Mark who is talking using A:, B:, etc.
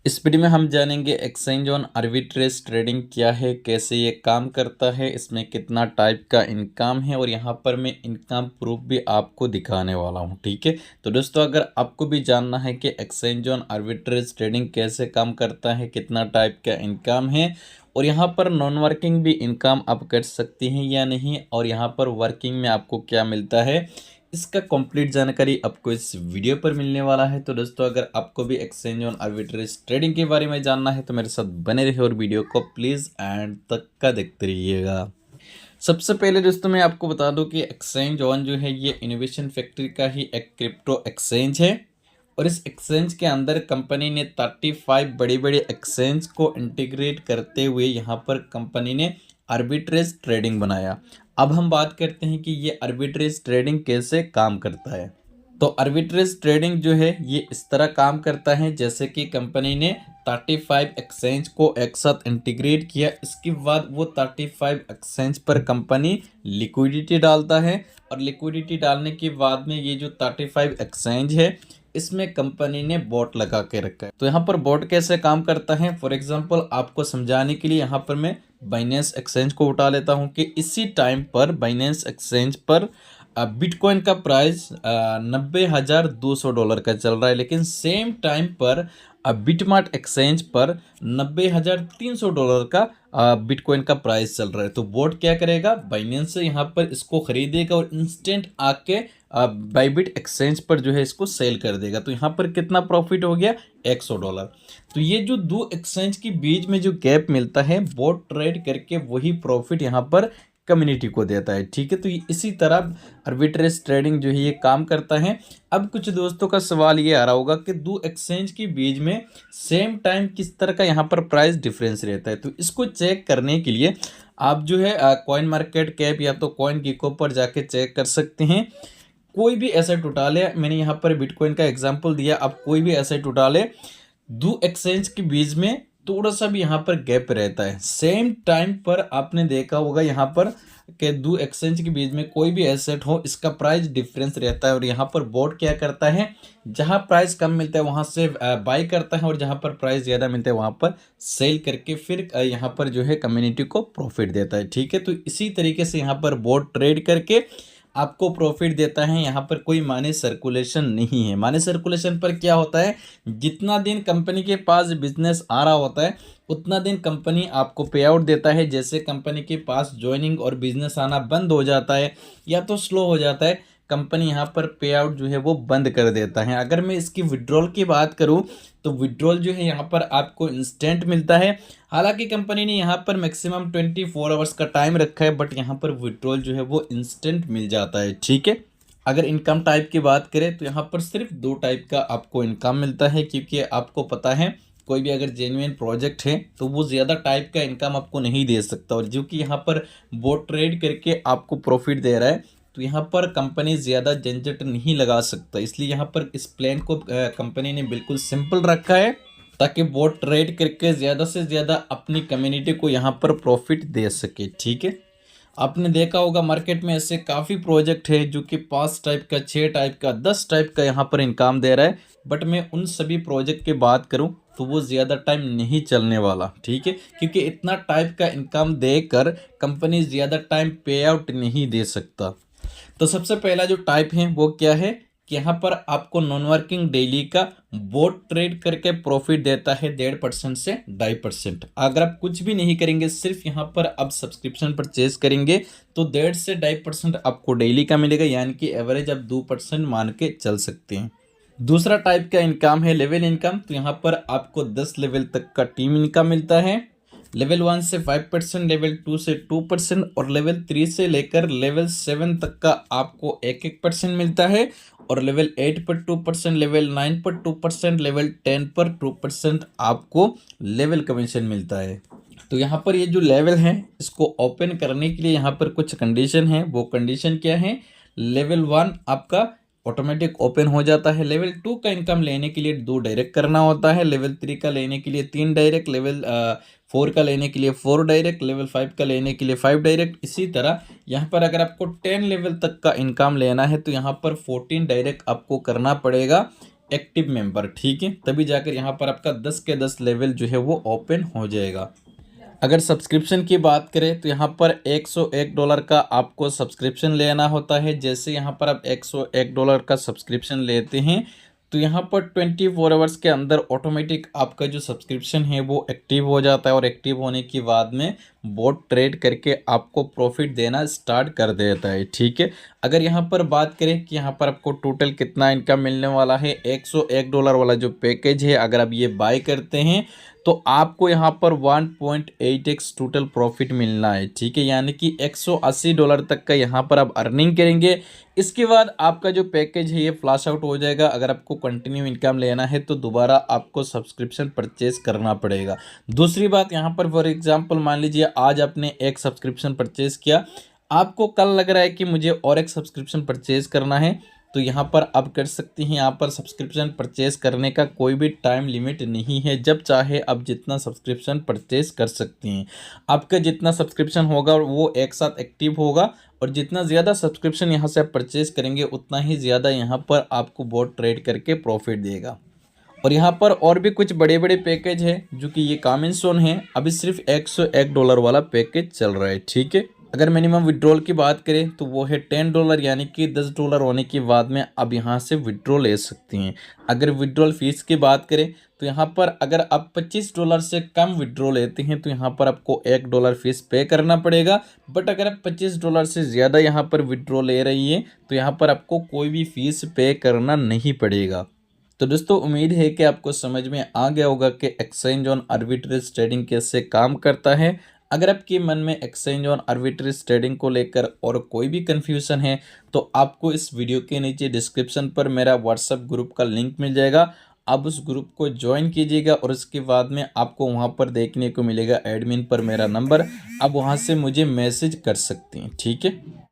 A: इस वीडियो में हम जानेंगे एक्सचेंज ऑन आर्बिट्रेज ट्रेडिंग क्या है, कैसे ये काम करता है, इसमें कितना टाइप का इनकम है और यहाँ पर मैं इनकम प्रूफ भी आपको दिखाने वाला हूँ। ठीक है, तो दोस्तों अगर आपको भी जानना है कि एक्सचेंज ऑन आर्बिट्रेज ट्रेडिंग कैसे काम करता है, कितना टाइप का इनकम है और यहाँ पर नॉन वर्किंग भी इनकम आप कर सकती हैं या नहीं, और यहाँ पर वर्किंग में आपको क्या मिलता है, इसका कंप्लीट जानकारी आपको इस वीडियो पर मिलने वाला है। तो दोस्तों अगर आपको भी एक्सचेंज ऑन आर्बिट्रेज ट्रेडिंग के बारे में जानना है तो मेरे साथ बने रहिए और वीडियो को प्लीज़ एंड तक का देखते रहिएगा। सबसे पहले दोस्तों मैं आपको बता दूं कि एक्सचेंज ऑन जो है ये इनोवेशन फैक्ट्री का ही एक क्रिप्टो एक्सचेंज है और इस एक्सचेंज के अंदर कंपनी ने 35 बड़ी बड़ी एक्सचेंज को इंटीग्रेट करते हुए यहाँ पर कंपनी ने आर्बिट्रेज ट्रेडिंग बनाया। अब हम बात करते हैं कि ये आर्बिट्रेज ट्रेडिंग कैसे काम करता है। तो आर्बिट्रेज ट्रेडिंग जो है ये इस तरह काम करता है जैसे कि कंपनी ने 35 एक्सचेंज को एक साथ इंटीग्रेट किया, इसके बाद वो 35 एक्सचेंज पर कंपनी लिक्विडिटी डालता है और लिक्विडिटी डालने के बाद में ये जो 35 एक्सचेंज है इसमें कंपनी ने बॉट लगा के रखा है। तो यहाँ पर बॉट कैसे काम करता है, फॉर एग्जांपल आपको समझाने के लिए यहाँ पर मैं बाइनेंस एक्सचेंज को उठा लेता हूँ कि इसी टाइम पर बाइनेंस एक्सचेंज पर बिटकॉइन का प्राइस $90,200 का चल रहा है, लेकिन सेम टाइम पर बिटमार्ट एक्सचेंज पर $90,300 का बिटकॉइन का प्राइस चल रहा है। तो बोट क्या करेगा, बाइनेंस से यहाँ पर इसको खरीदेगा और इंस्टेंट आके बाइबिट एक्सचेंज पर जो है इसको सेल कर देगा। तो यहाँ पर कितना प्रॉफिट हो गया, $100। तो ये जो दो एक्सचेंज के बीच में जो गैप मिलता है बोट ट्रेड करके वही प्रॉफिट यहाँ पर कम्युनिटी को देता है। ठीक है, तो इसी तरह आर्बिट्रेज ट्रेडिंग जो है ये काम करता है। अब कुछ दोस्तों का सवाल ये आ रहा होगा कि दो एक्सचेंज के बीच में सेम टाइम किस तरह का यहाँ पर प्राइस डिफरेंस रहता है। तो इसको चेक करने के लिए आप जो है कॉइन मार्केट कैप या तो कॉइन गिको पर जाके चेक कर सकते हैं। कोई भी एसेट उठा ले, मैंने यहाँ पर बिटकॉइन का एग्जाम्पल दिया, आप कोई भी एसेट उठा ले, दो एक्सचेंज के बीच में थोड़ा सा भी यहाँ पर गैप रहता है। सेम टाइम पर आपने देखा होगा यहाँ पर कि दो एक्सचेंज के बीच में कोई भी एसेट हो इसका प्राइस डिफरेंस रहता है और यहाँ पर बोर्ड क्या करता है, जहाँ प्राइस कम मिलता है वहाँ से बाई करता है और जहाँ पर प्राइस ज़्यादा मिलता है वहाँ पर सेल करके फिर यहाँ पर जो है कम्युनिटी को प्रॉफिट देता है। ठीक है, तो इसी तरीके से यहाँ पर बोर्ड ट्रेड करके आपको प्रॉफिट देता है। यहाँ पर कोई मनी सर्कुलेशन नहीं है। मनी सर्कुलेशन पर क्या होता है, जितना दिन कंपनी के पास बिजनेस आ रहा होता है उतना दिन कंपनी आपको पे आउट देता है। जैसे कंपनी के पास ज्वाइनिंग और बिजनेस आना बंद हो जाता है या तो स्लो हो जाता है, कंपनी यहाँ पर पे आउट जो है वो बंद कर देता है। अगर मैं इसकी विड्रॉल की बात करूँ तो विड्रॉल जो है यहाँ पर आपको इंस्टेंट मिलता है। हालांकि कंपनी ने यहाँ पर मैक्सिमम 24 आवर्स का टाइम रखा है, बट यहाँ पर विड्रॉल जो है वो इंस्टेंट मिल जाता है। ठीक है, अगर इनकम टाइप की बात करें तो यहाँ पर सिर्फ दो टाइप का आपको इनकम मिलता है, क्योंकि आपको पता है कोई भी अगर जेन्युइन प्रोजेक्ट है तो वो ज़्यादा टाइप का इनकम आपको नहीं दे सकता, और जो कि यहाँ पर बोट ट्रेड करके आपको प्रॉफिट दे रहा है तो यहाँ पर कंपनी ज़्यादा झंझट नहीं लगा सकता। इसलिए यहाँ पर इस प्लान को कंपनी ने बिल्कुल सिंपल रखा है ताकि बोट ट्रेड करके ज़्यादा से ज़्यादा अपनी कम्युनिटी को यहाँ पर प्रॉफिट दे सके। ठीक है, आपने देखा होगा मार्केट में ऐसे काफ़ी प्रोजेक्ट है जो कि 5 टाइप का, 6 टाइप का, 10 टाइप का यहाँ पर इनकम दे रहा है, बट मैं उन सभी प्रोजेक्ट की बात करूँ तो वो ज़्यादा टाइम नहीं चलने वाला। ठीक है, क्योंकि इतना टाइप का इनकम देकर कंपनी ज़्यादा टाइम पे आउट नहीं दे सकता। तो सबसे पहला जो टाइप है वो क्या है कि यहाँ पर आपको नॉन वर्किंग डेली का बोट ट्रेड करके प्रॉफिट देता है 1.5% से 2.5%। अगर आप कुछ भी नहीं करेंगे, सिर्फ यहाँ पर आप सब्सक्रिप्शन परचेज करेंगे तो 1.5 से 2.5% आपको डेली का मिलेगा, यानी कि एवरेज आप 2% मान के चल सकते हैं। दूसरा टाइप का इनकम है लेवल इनकम। तो यहाँ पर आपको 10 लेवल तक का टीम इनकम मिलता है। लेवल 1 से 5%, लेवल 2 से 2% और लेवल 3 से लेकर लेवल 7 तक का आपको 1% मिलता है, और लेवल 8 पर 2%, लेवल 9 पर 2%, लेवल 10 पर 2% आपको लेवल कमीशन मिलता है। तो यहाँ पर ये जो लेवल है इसको ओपन करने के लिए यहाँ पर कुछ कंडीशन है। वो कंडीशन क्या है, लेवल 1 आपका ऑटोमेटिक ओपन हो जाता है। लेवल 2 का इनकम लेने के लिए 2 डायरेक्ट करना होता है, लेवल 3 का लेने के लिए 3 डायरेक्ट, लेवल 4 का लेने के लिए 4 डायरेक्ट, लेवल 5 का लेने के लिए 5 डायरेक्ट। इसी तरह यहाँ पर अगर आपको 10 लेवल तक का इनकम लेना है तो यहाँ पर 14 डायरेक्ट आपको करना पड़ेगा। एक्टिव मेंबर, ठीक है, तभी जाकर यहाँ पर आपका 10 के 10 लेवल जो है वो ओपन हो जाएगा। अगर सब्सक्रिप्शन की बात करें तो यहाँ पर $101 का आपको सब्सक्रिप्शन लेना होता है। जैसे यहाँ पर आप $101 का सब्सक्रिप्शन लेते हैं तो यहाँ पर 24 आवर्स के अंदर ऑटोमेटिक आपका जो सब्सक्रिप्शन है वो एक्टिव हो जाता है और एक्टिव होने के बाद में बोट ट्रेड करके आपको प्रॉफिट देना स्टार्ट कर देता है, ठीक है। अगर यहाँ पर बात करें कि यहाँ पर आपको टोटल कितना इनकम मिलने वाला है, $101 वाला जो पैकेज है अगर आप ये बाय करते हैं तो आपको यहाँ पर 1.8x टोटल प्रॉफिट मिलना है, ठीक है। यानी कि $180 तक का यहाँ पर आप अर्निंग करेंगे। इसके बाद आपका जो पैकेज है ये फ्लैश आउट हो जाएगा। अगर आपको कंटिन्यू इनकम लेना है तो दोबारा आपको सब्सक्रिप्शन परचेज करना पड़ेगा। दूसरी बात यहाँ पर फॉर एग्जांपल मान लीजिए आज आपने एक सब्सक्रिप्शन परचेज किया, आपको कल लग रहा है कि मुझे और एक सब्सक्रिप्शन परचेज करना है तो यहाँ पर आप कर सकती हैं। यहाँ पर सब्सक्रिप्शन परचेज करने का कोई भी टाइम लिमिट नहीं है, जब चाहे आप जितना सब्सक्रिप्शन परचेज कर सकती हैं। आपका जितना सब्सक्रिप्शन होगा वो एक साथ एक्टिव होगा और जितना ज़्यादा सब्सक्रिप्शन यहाँ से आप परचेज करेंगे उतना ही ज़्यादा यहाँ पर आपको बोट ट्रेड करके प्रॉफिट देगा। और यहाँ पर और भी कुछ बड़े बड़े पैकेज है जो कि ये कॉमन सोन है। अभी सिर्फ $101 वाला पैकेज चल रहा है, ठीक है। अगर मिनिमम विड्रॉल की बात करें तो वो है $10, यानी कि $10 होने के बाद में अब यहाँ से विड्रॉ ले सकती हैं। अगर विड्रॉल फीस की बात करें तो यहाँ पर अगर आप $25 से कम विड्रॉ लेते हैं तो यहाँ पर आपको $1 फीस पे करना पड़ेगा। बट अगर आप $25 से ज़्यादा यहाँ पर विड्रॉ ले रही है तो यहाँ पर आपको कोई भी फीस पे करना नहीं पड़ेगा। तो दोस्तों उम्मीद है कि आपको समझ में आ गया होगा कि एक्सचेंज ऑन आर्बिट्रेज ट्रेडिंग कैसे काम करता है। अगर आपके मन में एक्सचेंज ऑन आर्बिट्रेज ट्रेडिंग को लेकर और कोई भी कन्फ्यूज़न है तो आपको इस वीडियो के नीचे डिस्क्रिप्शन पर मेरा व्हाट्सएप ग्रुप का लिंक मिल जाएगा। आप उस ग्रुप को ज्वाइन कीजिएगा और उसके बाद में आपको वहां पर देखने को मिलेगा एडमिन पर मेरा नंबर, आप वहां से मुझे मैसेज कर सकते हैं, ठीक है।